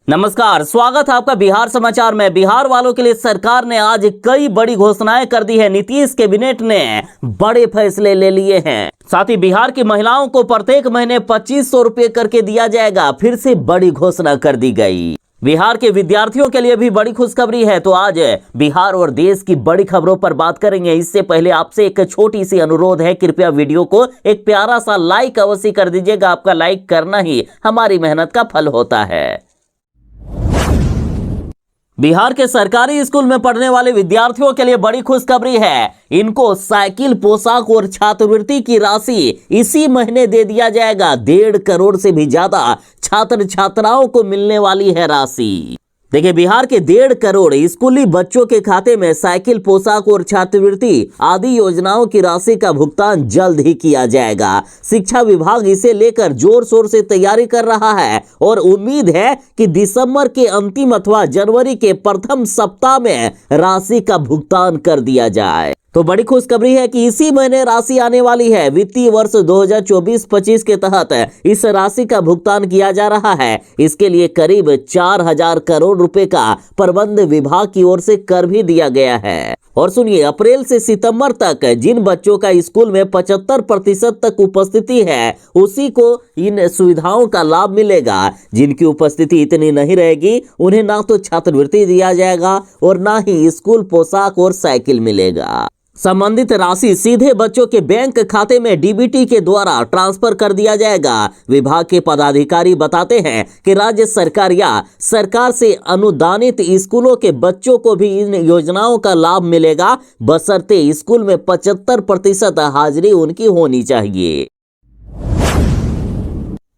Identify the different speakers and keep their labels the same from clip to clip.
Speaker 1: नमस्कार, स्वागत है आपका बिहार समाचार में। बिहार वालों के लिए सरकार ने आज कई बड़ी घोषणाएं कर दी है। नीतीश कैबिनेट ने बड़े फैसले ले लिए हैं। साथ ही बिहार की महिलाओं को प्रत्येक महीने 2500 रुपए करके दिया जाएगा। फिर से बड़ी घोषणा कर दी गई। बिहार के विद्यार्थियों के लिए भी बड़ी खुशखबरी है। तो आज बिहार और देश की बड़ी खबरों पर बात करेंगे। इससे पहले आपसे एक छोटी सी अनुरोध है, कृपया वीडियो को एक प्यारा सा लाइक अवश्य कर दीजिएगा। आपका लाइक करना ही हमारी मेहनत का फल होता है। बिहार के सरकारी स्कूल में पढ़ने वाले विद्यार्थियों के लिए बड़ी खुशखबरी है। इनको साइकिल, पोशाक और छात्रवृत्ति की राशि इसी महीने दे दिया जाएगा। 1.5 करोड़ से भी ज्यादा छात्र छात्राओं को मिलने वाली है राशि। देखिए, बिहार के 1.5 करोड़ स्कूली बच्चों के खाते में साइकिल, पोशाक और छात्रवृत्ति आदि योजनाओं की राशि का भुगतान जल्द ही किया जाएगा। शिक्षा विभाग इसे लेकर जोर शोर से तैयारी कर रहा है और उम्मीद है कि दिसंबर के अंतिम अथवा जनवरी के प्रथम सप्ताह में राशि का भुगतान कर दिया जाए। तो बड़ी खुशखबरी है कि इसी महीने राशि आने वाली है। वित्तीय वर्ष 2024-25 के तहत इस राशि का भुगतान किया जा रहा है। इसके लिए करीब 4000 करोड़ रुपए का प्रबंध विभाग की ओर से कर भी दिया गया है। और सुनिए, अप्रैल से सितंबर तक जिन बच्चों का स्कूल में 75% तक उपस्थिति है, उसी को इन सुविधाओं का लाभ मिलेगा। जिनकी उपस्थिति इतनी नहीं रहेगी, उन्हें ना तो छात्रवृत्ति दिया जाएगा और ना ही स्कूल पोशाक और साइकिल मिलेगा। संबंधित राशि सीधे बच्चों के बैंक खाते में डीबीटी के द्वारा ट्रांसफर कर दिया जाएगा। विभाग के पदाधिकारी बताते हैं कि राज्य सरकार या सरकार से अनुदानित स्कूलों के बच्चों को भी इन योजनाओं का लाभ मिलेगा, बशर्ते स्कूल में 75% हाजिरी उनकी होनी चाहिए।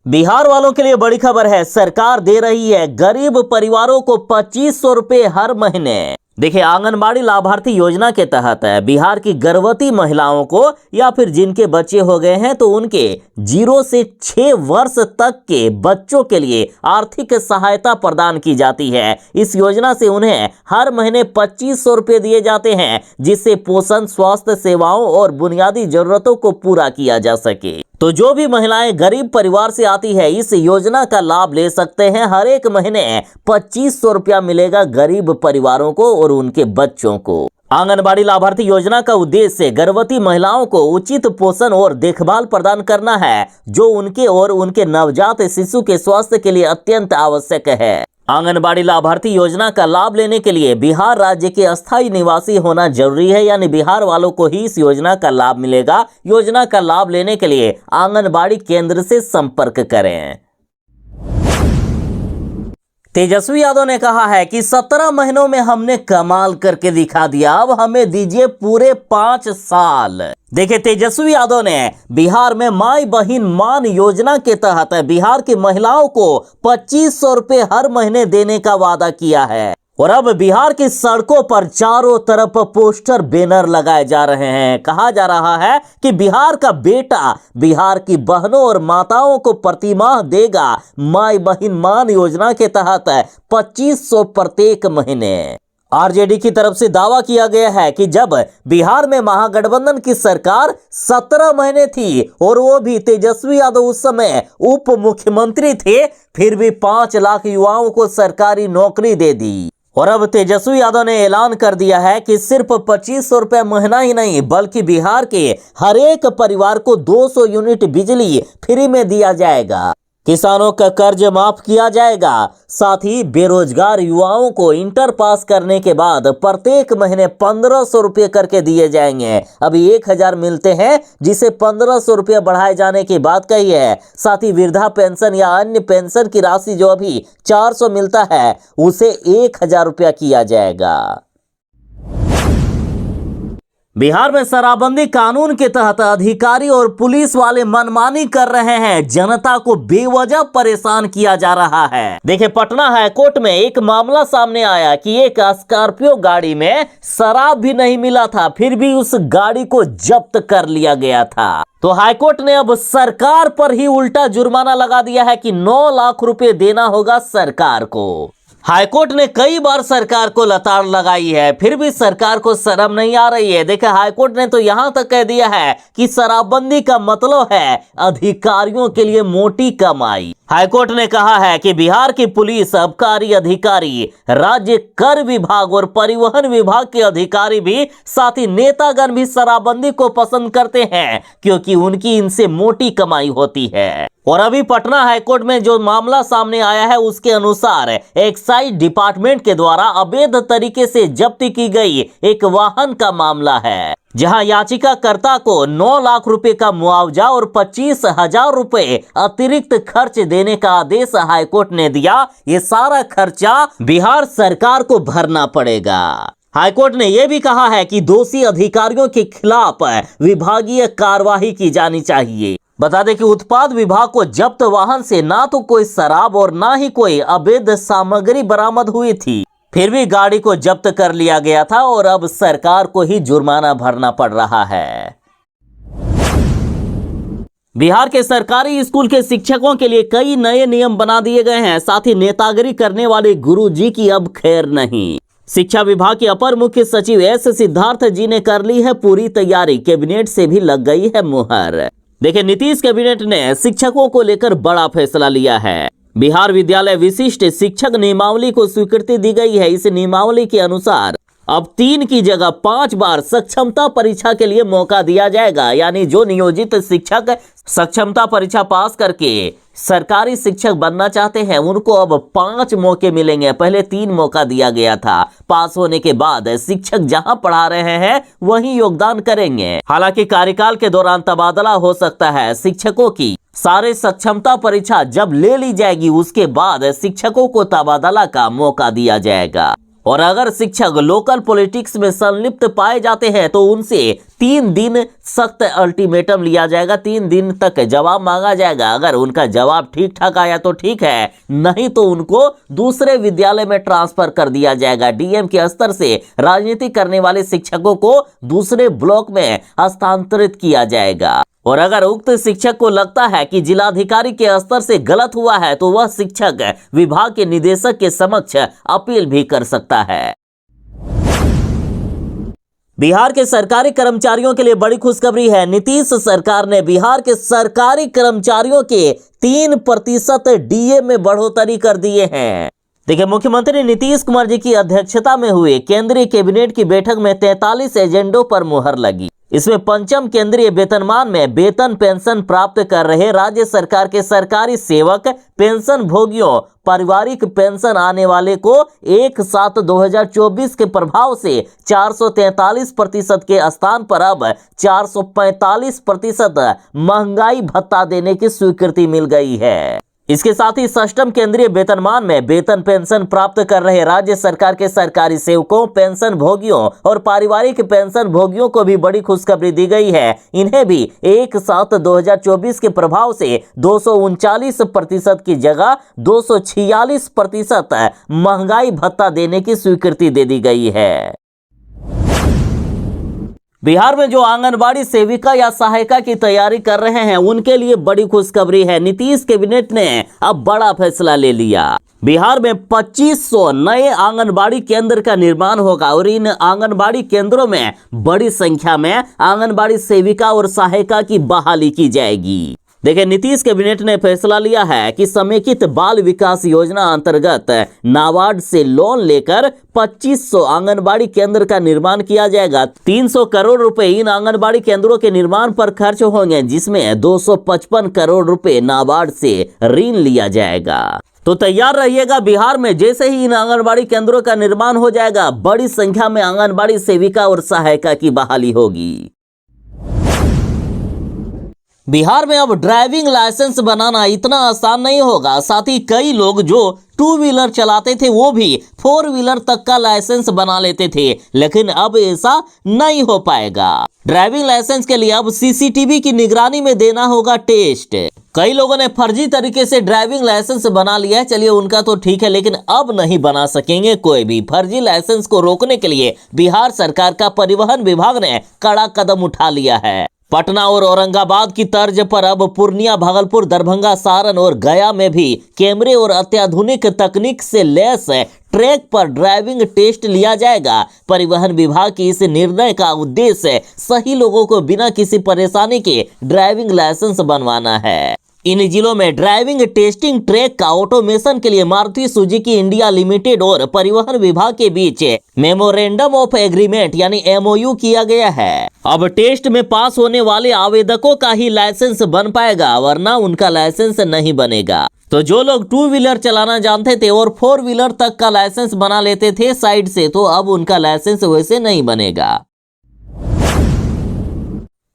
Speaker 1: बिहार वालों के लिए बड़ी खबर है। सरकार दे रही है गरीब परिवारों को 2500 रुपए हर महीने। देखिए, आंगनबाड़ी लाभार्थी योजना के तहत बिहार की गर्भवती महिलाओं को या फिर जिनके बच्चे हो गए हैं तो उनके 0 से 6 वर्ष तक के बच्चों के लिए आर्थिक सहायता प्रदान की जाती है। इस योजना से उन्हें हर महीने 2500 रुपए दिए जाते हैं, जिससे पोषण, स्वास्थ्य सेवाओं और बुनियादी जरूरतों को पूरा किया जा सके। तो जो भी महिलाएं गरीब परिवार से आती है, इस योजना का लाभ ले सकते हैं। हर एक महीने 2500 रुपया मिलेगा गरीब परिवारों को और उनके बच्चों को। आंगनबाड़ी लाभार्थी योजना का उद्देश्य गर्भवती महिलाओं को उचित पोषण और देखभाल प्रदान करना है, जो उनके और उनके नवजात शिशु के स्वास्थ्य के लिए अत्यंत आवश्यक है। आंगनबाड़ी लाभार्थी योजना का लाभ लेने के लिए बिहार राज्य के अस्थायी निवासी होना जरूरी है, यानी बिहार वालों को ही इस योजना का लाभ मिलेगा। योजना का लाभ लेने के लिए आंगनबाड़ी केंद्र से संपर्क करें। तेजस्वी यादव ने कहा है कि 17 महीनों में हमने कमाल करके दिखा दिया, अब हमें दीजिए पूरे 5 साल। देखिए, तेजस्वी यादव ने बिहार में माई बहिन मान योजना के तहत बिहार की महिलाओं को 2500 रुपए हर महीने देने का वादा किया है। और अब बिहार की सड़कों पर चारों तरफ पोस्टर, बैनर लगाए जा रहे हैं। कहा जा रहा है कि बिहार का बेटा बिहार की बहनों और माताओं को प्रतिमाह देगा माई बहिन मान योजना के तहत 2500 प्रत्येक महीने। आरजेडी की तरफ से दावा किया गया है कि जब बिहार में महागठबंधन की सरकार 17 महीने थी और वो भी तेजस्वी यादव उस समय उप मुख्यमंत्री थे, फिर भी 5 लाख युवाओं को सरकारी नौकरी दे दी। और अब तेजस्वी यादव ने ऐलान कर दिया है कि सिर्फ 2500 रुपए महीना ही नहीं, बल्कि बिहार के हर एक परिवार को 200 यूनिट बिजली फ्री में दिया जाएगा। किसानों का कर्ज माफ किया जाएगा। साथ ही बेरोजगार युवाओं को इंटर पास करने के बाद प्रत्येक महीने 1500 रुपये करके दिए जाएंगे। अभी 1000 मिलते हैं, जिसे 1500 रुपये बढ़ाए जाने की बात कही है। साथ ही वृद्धा पेंशन या अन्य पेंशन की राशि जो अभी 400 मिलता है, उसे 1000 रुपया किया जाएगा। बिहार में शराबबंदी कानून के तहत अधिकारी और पुलिस वाले मनमानी कर रहे हैं। जनता को बेवजह परेशान किया जा रहा है। देखिए, पटना हाईकोर्ट में एक मामला सामने आया कि एक स्कॉर्पियो गाड़ी में शराब भी नहीं मिला था, फिर भी उस गाड़ी को जब्त कर लिया गया था। तो हाईकोर्ट ने अब सरकार पर ही उल्टा जुर्माना लगा दिया है कि 9 लाख रुपए देना होगा सरकार को। हाईकोर्ट ने कई बार सरकार को लताड़ लगाई है, फिर भी सरकार को शर्म नहीं आ रही है। देखिए, हाईकोर्ट ने तो यहां तक कह दिया है कि शराबबंदी का मतलब है अधिकारियों के लिए मोटी कमाई। हाईकोर्ट ने कहा है कि बिहार की पुलिस आबकारी अधिकारी, राज्य कर विभाग और परिवहन विभाग के अधिकारी भी, साथ ही नेतागण भी शराबबंदी को पसंद करते हैं क्योंकि उनकी इनसे मोटी कमाई होती है। और अभी पटना हाईकोर्ट में जो मामला सामने आया है उसके अनुसार एक्साइज डिपार्टमेंट के द्वारा अवैध तरीके से जब्त की गई एक वाहन का मामला है, जहां याचिकाकर्ता को 9 लाख रुपए का मुआवजा और 25,000 रुपए अतिरिक्त खर्च देने का आदेश हाईकोर्ट ने दिया। ये सारा खर्चा बिहार सरकार को भरना पड़ेगा। हाईकोर्ट ने यह भी कहा है कि दोषी अधिकारियों के खिलाफ विभागीय कार्यवाही की जानी चाहिए। बता दें कि उत्पाद विभाग को जब्त वाहन से ना तो कोई शराब और ना ही कोई अवैध सामग्री बरामद हुई थी, फिर भी गाड़ी को जब्त कर लिया गया था और अब सरकार को ही जुर्माना भरना पड़ रहा है। बिहार के सरकारी स्कूल के शिक्षकों के लिए कई नए नियम बना दिए गए हैं, साथ ही नेतागिरी करने वाले गुरुजी की अब खैर नहीं। शिक्षा विभाग के अपर मुख्य सचिव एस सिद्धार्थ जी ने कर ली है पूरी तैयारी, कैबिनेट से भी लग गई है मुहर। देखिए, नीतीश कैबिनेट ने शिक्षकों को लेकर बड़ा फैसला लिया है। बिहार विद्यालय विशिष्ट शिक्षक नियमावली को स्वीकृति दी गई है। इस नियमावली के अनुसार अब 3 की जगह 5 बार सक्षमता परीक्षा के लिए मौका दिया जाएगा, यानी जो नियोजित शिक्षक सक्षमता परीक्षा पास करके सरकारी शिक्षक बनना चाहते हैं उनको अब 5 मौके मिलेंगे। पहले 3 मौका दिया गया था। पास होने के बाद शिक्षक जहां पढ़ा रहे हैं वहीं योगदान करेंगे। हालांकि कार्यकाल के दौरान तबादला हो सकता है। शिक्षकों की सारे सक्षमता परीक्षा जब ले ली जाएगी उसके बाद शिक्षकों को तबादला का मौका दिया जाएगा। और अगर शिक्षक लोकल पॉलिटिक्स में संलिप्त पाए जाते हैं तो उनसे 3 दिन सख्त अल्टीमेटम लिया जाएगा। 3 दिन तक जवाब मांगा जाएगा। अगर उनका जवाब ठीक ठाक आया तो ठीक है, नहीं तो उनको दूसरे विद्यालय में ट्रांसफर कर दिया जाएगा। डीएम के स्तर से राजनीति करने वाले शिक्षकों को दूसरे ब्लॉक में हस्तांतरित किया जाएगा। और अगर उक्त शिक्षक को लगता है कि जिलाधिकारी के स्तर से गलत हुआ है तो वह शिक्षक विभाग के निदेशक के समक्ष अपील भी कर सकता है। बिहार के सरकारी कर्मचारियों के लिए बड़ी खुशखबरी है। नीतीश सरकार ने बिहार के सरकारी कर्मचारियों के 3% डीए में बढ़ोतरी कर दिए हैं। देखिए, मुख्यमंत्री नीतीश कुमार जी की अध्यक्षता में हुए केंद्रीय कैबिनेट की बैठक में 43 एजेंडों पर मुहर लगी। इसमें 5वीं केंद्रीय वेतनमान में वेतन पेंशन प्राप्त कर रहे राज्य सरकार के सरकारी सेवक, पेंशन भोगियों, पारिवारिक पेंशन आने वाले को 1/7/2024 के प्रभाव से 443% के स्थान पर अब 445% महंगाई भत्ता देने की स्वीकृति मिल गई है। इसके साथ ही 6वीं केंद्रीय वेतनमान में वेतन पेंशन प्राप्त कर रहे राज्य सरकार के सरकारी सेवकों, पेंशन भोगियों और पारिवारिक पेंशन भोगियों को भी बड़ी खुशखबरी दी गई है। इन्हें भी 1/7/2024 के प्रभाव से 239% की जगह 246% महंगाई भत्ता देने की स्वीकृति दे दी गई है। बिहार में जो आंगनबाड़ी सेविका या सहायिका की तैयारी कर रहे हैं उनके लिए बड़ी खुशखबरी है। नीतीश कैबिनेट ने अब बड़ा फैसला ले लिया। बिहार में 2500 नए आंगनबाड़ी केंद्र का निर्माण होगा और इन आंगनबाड़ी केंद्रों में बड़ी संख्या में आंगनबाड़ी सेविका और सहायिका की बहाली की जाएगी। देखिए, नीतीश कैबिनेट ने फैसला लिया है कि समेकित बाल विकास योजना अंतर्गत नाबार्ड से लोन लेकर 2500 आंगनबाड़ी केंद्र का निर्माण किया जाएगा। 300 करोड़ रुपए इन आंगनबाड़ी केंद्रों के निर्माण पर खर्च होंगे, जिसमें 255 करोड़ रुपए नाबार्ड से ऋण लिया जाएगा। तो तैयार रहिएगा, बिहार में जैसे ही इन आंगनबाड़ी केंद्रों का निर्माण हो जाएगा बड़ी संख्या में आंगनबाड़ी सेविका और सहायिका की बहाली होगी। बिहार में अब ड्राइविंग लाइसेंस बनाना इतना आसान नहीं होगा। साथ ही कई लोग जो 2 व्हीलर चलाते थे वो भी 4 व्हीलर तक का लाइसेंस बना लेते थे, लेकिन अब ऐसा नहीं हो पाएगा। ड्राइविंग लाइसेंस के लिए अब सीसीटीवी की निगरानी में देना होगा टेस्ट। कई लोगों ने फर्जी तरीके से ड्राइविंग लाइसेंस बना लिया है, चलिए उनका तो ठीक है, लेकिन अब नहीं बना सकेंगे कोई भी। फर्जी लाइसेंस को रोकने के लिए बिहार सरकार का परिवहन विभाग ने कड़ा कदम उठा लिया है। पटना और औरंगाबाद की तर्ज पर अब पूर्णिया, भागलपुर, दरभंगा, सारण और गया में भी कैमरे और अत्याधुनिक तकनीक से लैस ट्रैक पर ड्राइविंग टेस्ट लिया जाएगा। परिवहन विभाग की इस निर्णय का उद्देश्य सही लोगों को बिना किसी परेशानी के ड्राइविंग लाइसेंस बनवाना है। इन जिलों में ड्राइविंग टेस्टिंग ट्रैक का ऑटोमेशन के लिए मारुति सुजुकी इंडिया लिमिटेड और परिवहन विभाग के बीच मेमोरेंडम ऑफ एग्रीमेंट यानी MOU किया गया है। अब टेस्ट में पास होने वाले आवेदकों का ही लाइसेंस बन पाएगा, वरना उनका लाइसेंस नहीं बनेगा। तो जो लोग 2 व्हीलर चलाना जानते थे और 4 व्हीलर तक का लाइसेंस बना लेते थे साइड से, तो अब उनका लाइसेंस वैसे नहीं बनेगा।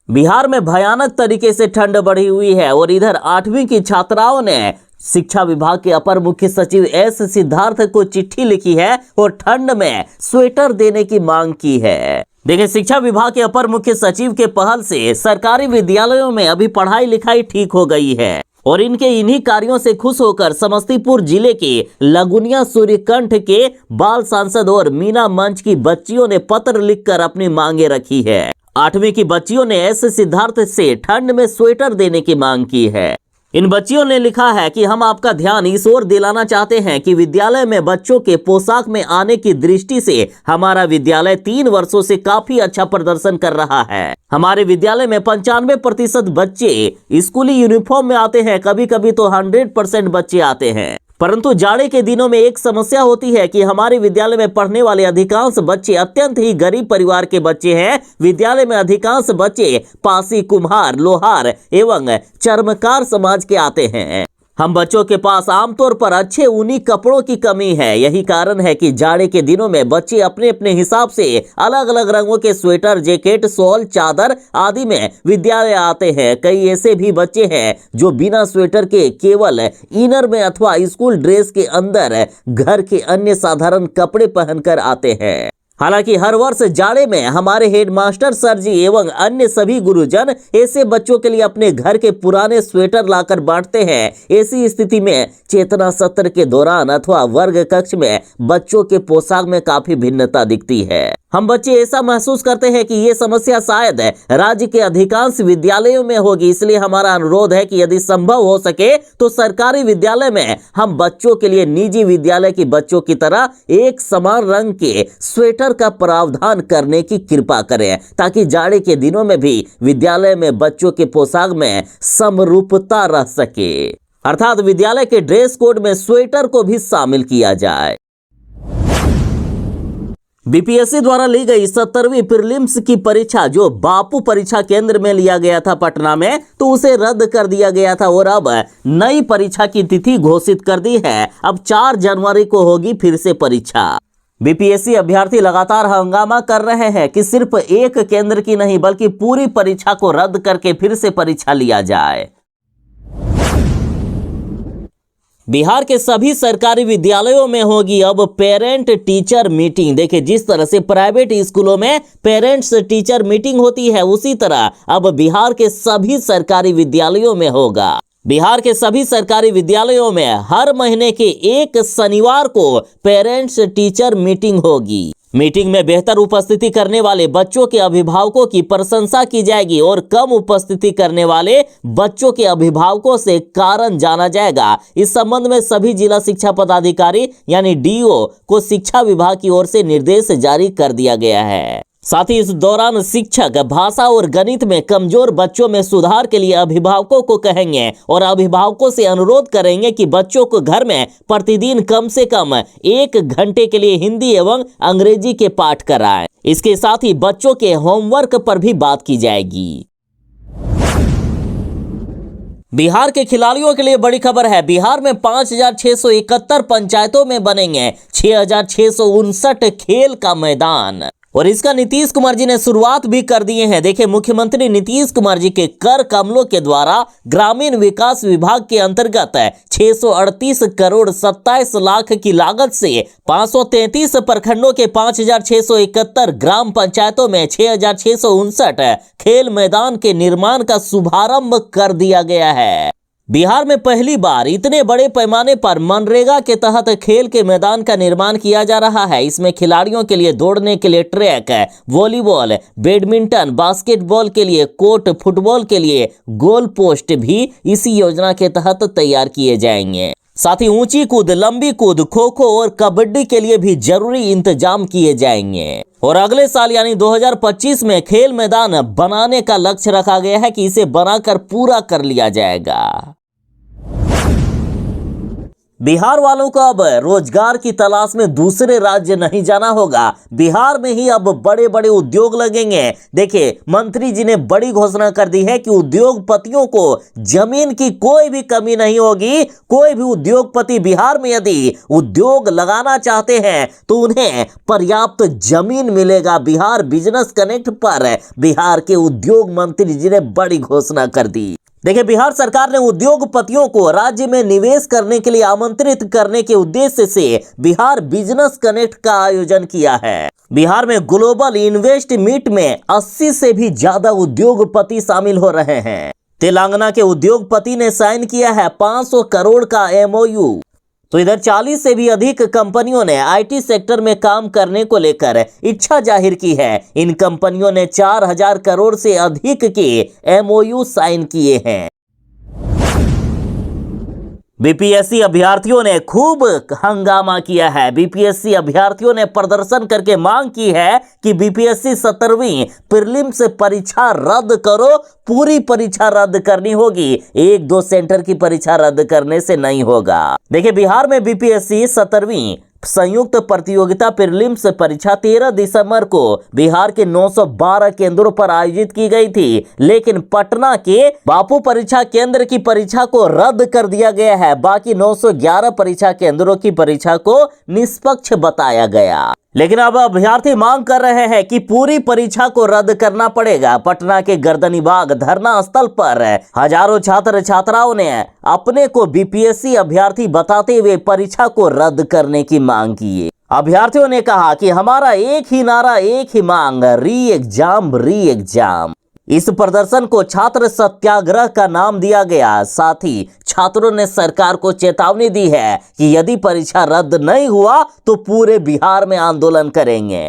Speaker 1: बिहार में भयानक तरीके से ठंड बढ़ी हुई है और इधर 8वीं की छात्राओं ने शिक्षा विभाग के अपर मुख्य सचिव S सिद्धार्थ को चिट्ठी लिखी है और ठंड में स्वेटर देने की मांग की है। देखिए, शिक्षा विभाग के अपर मुख्य सचिव के पहल से सरकारी विद्यालयों में अभी पढ़ाई लिखाई ठीक हो गई है और इनके इन्हीं कार्यों से खुश होकर समस्तीपुर जिले के लगुनिया सूर्यकंठ के बाल सांसद और मीना मंच की बच्चियों ने पत्र लिखकर अपनी मांगे रखी है। 8वीं की बच्चियों ने S सिद्धार्थ से ठंड में स्वेटर देने की मांग की है। इन बच्चियों ने लिखा है कि हम आपका ध्यान इस ओर दिलाना चाहते हैं कि विद्यालय में बच्चों के पोशाक में आने की दृष्टि से हमारा विद्यालय 3 वर्षों से काफी अच्छा प्रदर्शन कर रहा है। हमारे विद्यालय में 95% बच्चे स्कूली यूनिफॉर्म में आते हैं, कभी कभी तो 100% बच्चे आते हैं। परंतु जाड़े के दिनों में एक समस्या होती है कि हमारे विद्यालय में पढ़ने वाले अधिकांश बच्चे अत्यंत ही गरीब परिवार के बच्चे हैं। विद्यालय में अधिकांश बच्चे पासी, कुम्हार, लोहार एवं चर्मकार समाज के आते हैं। हम बच्चों के पास आमतौर पर अच्छे ऊनी कपड़ों की कमी है। यही कारण है कि जाड़े के दिनों में बच्चे अपने अपने हिसाब से अलग अलग रंगों के स्वेटर, जैकेट, शॉल, चादर आदि में विद्यालय आते हैं। कई ऐसे भी बच्चे हैं जो बिना स्वेटर के केवल इनर में अथवा स्कूल ड्रेस के अंदर घर के अन्य साधारण कपड़े पहनकर आते हैं। हालांकि हर वर्ष जाड़े में हमारे हेडमास्टर सर जी एवं अन्य सभी गुरुजन ऐसे बच्चों के लिए अपने घर के पुराने स्वेटर लाकर बांटते हैं। ऐसी स्थिति में चेतना सत्र के दौरान अथवा वर्ग कक्ष में बच्चों के पोशाक में काफी भिन्नता दिखती है। हम बच्चे ऐसा महसूस करते हैं कि ये समस्या शायद राज्य के अधिकांश विद्यालयों में होगी। इसलिए हमारा अनुरोध है कि यदि संभव हो सके तो सरकारी विद्यालय में हम बच्चों के लिए निजी विद्यालय के बच्चों की तरह एक समान रंग के स्वेटर का प्रावधान करने की कृपा करें, ताकि जाड़े के दिनों में भी विद्यालय में बच्चों के पोशाक में समरूपता रह सके। अर्थात विद्यालय के ड्रेस कोड में स्वेटर को भी शामिल किया जाए। बीपीएससी द्वारा ली गई 17वीं प्रीलिम्स की परीक्षा जो बापू परीक्षा केंद्र में लिया गया था पटना में, तो उसे रद्द कर दिया गया था और अब नई परीक्षा की तिथि घोषित कर दी है। अब 4 जनवरी को होगी फिर से परीक्षा। बीपीएससी अभ्यर्थी लगातार हंगामा कर रहे हैं कि सिर्फ एक केंद्र की नहीं बल्कि पूरी परीक्षा को रद्द करके फिर से परीक्षा लिया जाए। बिहार के सभी सरकारी विद्यालयों में होगी अब पेरेंट टीचर मीटिंग। देखिए, जिस तरह से प्राइवेट स्कूलों में पेरेंट्स टीचर मीटिंग होती है, उसी तरह अब बिहार के सभी सरकारी विद्यालयों में होगा। बिहार के सभी सरकारी विद्यालयों में हर महीने के 1 शनिवार को पेरेंट्स टीचर मीटिंग होगी। मीटिंग में बेहतर उपस्थिति करने वाले बच्चों के अभिभावकों की प्रशंसा की जाएगी और कम उपस्थिति करने वाले बच्चों के अभिभावकों से कारण जाना जाएगा। इस संबंध में सभी जिला शिक्षा पदाधिकारी यानी DO को शिक्षा विभाग की ओर से निर्देश जारी कर दिया गया है। साथ ही इस दौरान शिक्षक भाषा और गणित में कमजोर बच्चों में सुधार के लिए अभिभावकों को कहेंगे और अभिभावकों से अनुरोध करेंगे कि बच्चों को घर में प्रतिदिन कम से कम 1 घंटे के लिए हिंदी एवं अंग्रेजी के पाठ कराएं। इसके साथ ही बच्चों के होमवर्क पर भी बात की जाएगी। बिहार के खिलाड़ियों के लिए बड़ी खबर है। बिहार में 5671 पंचायतों में बनेंगे 6659 खेल का मैदान और इसका नीतीश कुमार जी ने शुरुआत भी कर दिए हैं। देखिए, मुख्यमंत्री नीतीश कुमार जी के कर कमलों के द्वारा ग्रामीण विकास विभाग के अंतर्गत 638 करोड़ 27 लाख की लागत से 533 प्रखंडों के 5671 ग्राम पंचायतों में 6659 खेल मैदान के निर्माण का शुभारंभ कर दिया गया है। बिहार में पहली बार इतने बड़े पैमाने पर मनरेगा के तहत खेल के मैदान का निर्माण किया जा रहा है। इसमें खिलाड़ियों के लिए दौड़ने के लिए ट्रैक, वॉलीबॉल, बैडमिंटन, बास्केटबॉल के लिए कोर्ट, फुटबॉल के लिए गोल पोस्ट भी इसी योजना के तहत तैयार किए जाएंगे। साथ ही ऊंची कूद, लंबी कूद, खो खो और कबड्डी के लिए भी जरूरी इंतजाम किए जाएंगे। और अगले साल यानी 2025 में खेल मैदान बनाने का लक्ष्य रखा गया है कि इसे बनाकर पूरा कर लिया जाएगा। बिहार वालों को अब रोजगार की तलाश में दूसरे राज्य नहीं जाना होगा, बिहार में ही अब बड़े बड़े उद्योग लगेंगे। देखिए, मंत्री जी ने बड़ी घोषणा कर दी है कि उद्योगपतियों को जमीन की कोई भी कमी नहीं होगी। कोई भी उद्योगपति बिहार में यदि उद्योग लगाना चाहते हैं तो उन्हें पर्याप्त जमीन मिलेगा। बिहार बिजनेस कनेक्ट पर बिहार के उद्योग मंत्री जी ने बड़ी घोषणा कर दी। देखिए, बिहार सरकार ने उद्योगपतियों को राज्य में निवेश करने के लिए आमंत्रित करने के उद्देश्य से बिहार बिजनेस कनेक्ट का आयोजन किया है। बिहार में ग्लोबल इन्वेस्ट मीट में 80 से भी ज्यादा उद्योगपति शामिल हो रहे हैं। तेलंगाना के उद्योगपति ने साइन किया है 500 करोड़ का MOU। तो इधर 40 से भी अधिक कंपनियों ने IT सेक्टर में काम करने को लेकर इच्छा जाहिर की है। इन कंपनियों ने 4000 करोड़ से अधिक के MOU साइन किए हैं। BPSC अभ्यर्थियों ने खूब हंगामा किया है। BPSC अभ्यर्थियों ने प्रदर्शन करके मांग की है कि BPSC 17वीं प्रीलिम्स परीक्षा रद्द करो। पूरी परीक्षा रद्द करनी होगी, 1-2 सेंटर की परीक्षा रद्द करने से नहीं होगा। देखिए, बिहार में BPSC 17वीं संयुक्त प्रतियोगिता प्रीलिम्स परीक्षा 13 दिसंबर को बिहार के 912 केंद्रों पर आयोजित की गई थी, लेकिन पटना के बापू परीक्षा केंद्र की परीक्षा को रद्द कर दिया गया है। बाकी 911 परीक्षा केंद्रों की परीक्षा को निष्पक्ष बताया गया। लेकिन अब अभ्यर्थी मांग कर रहे हैं कि पूरी परीक्षा को रद्द करना पड़ेगा। पटना के गर्दनीबाग धरना स्थल पर हजारों छात्र छात्राओं ने अपने को BPSC अभ्यर्थी बताते हुए परीक्षा को रद्द करने की मांग की। अभ्यर्थियों ने कहा कि हमारा एक ही नारा, एक ही मांग, री एग्जाम। इस प्रदर्शन को छात्र सत्याग्रह का नाम दिया गया। साथ ही छात्रों ने सरकार को चेतावनी दी है कि यदि परीक्षा रद्द नहीं हुआ तो पूरे बिहार में आंदोलन करेंगे।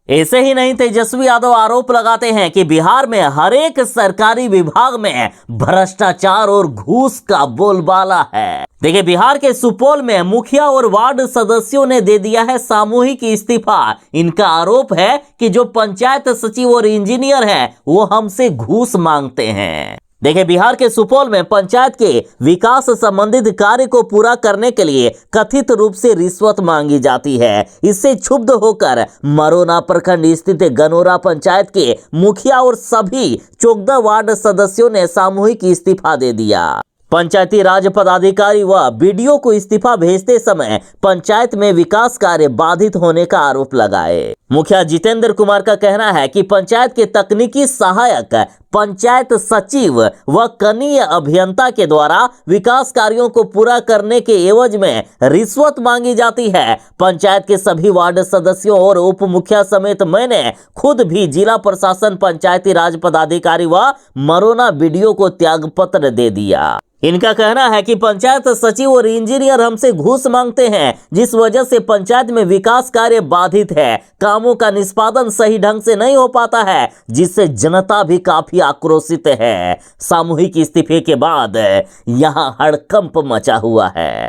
Speaker 1: ऐसे ही नहीं, तेजस्वी यादव आरोप लगाते हैं कि बिहार में हर एक सरकारी विभाग में भ्रष्टाचार और घूस का बोलबाला है। देखिए, बिहार के सुपौल में मुखिया और वार्ड सदस्यों ने दे दिया है सामूहिक इस्तीफा। इनका आरोप है कि जो पंचायत सचिव और इंजीनियर हैं वो हमसे घूस मांगते हैं। देखिए, बिहार के सुपौल में पंचायत के विकास संबंधित कार्य को पूरा करने के लिए कथित रूप से रिश्वत मांगी जाती है। इससे क्षुब्ध होकर मरोना प्रखंड स्थित गनोरा पंचायत के मुखिया और सभी 14 वार्ड सदस्यों ने सामूहिक इस्तीफा दे दिया। पंचायती राज पदाधिकारी व BDO को इस्तीफा भेजते समय पंचायत में विकास कार्य बाधित होने का आरोप लगाए। मुखिया जितेंद्र कुमार का कहना है कि पंचायत के तकनीकी सहायक, पंचायत सचिव व कनीय अभियंता के द्वारा विकास कार्यों को पूरा करने के एवज में रिश्वत मांगी जाती है। पंचायत के सभी वार्ड सदस्यों और उप मुखिया समेत मैंने खुद भी जिला प्रशासन, पंचायती राज पदाधिकारी व मरोना BDO को त्यागपत्र दे दिया। इनका कहना है कि पंचायत सचिव और इंजीनियर हमसे घूस मांगते हैं, जिस वजह से पंचायत में विकास कार्य बाधित है। कामों का निष्पादन सही ढंग से नहीं हो पाता है, जिससे जनता भी काफी आक्रोशित है। सामूहिक इस्तीफे के बाद यहां हड़कंप मचा हुआ है।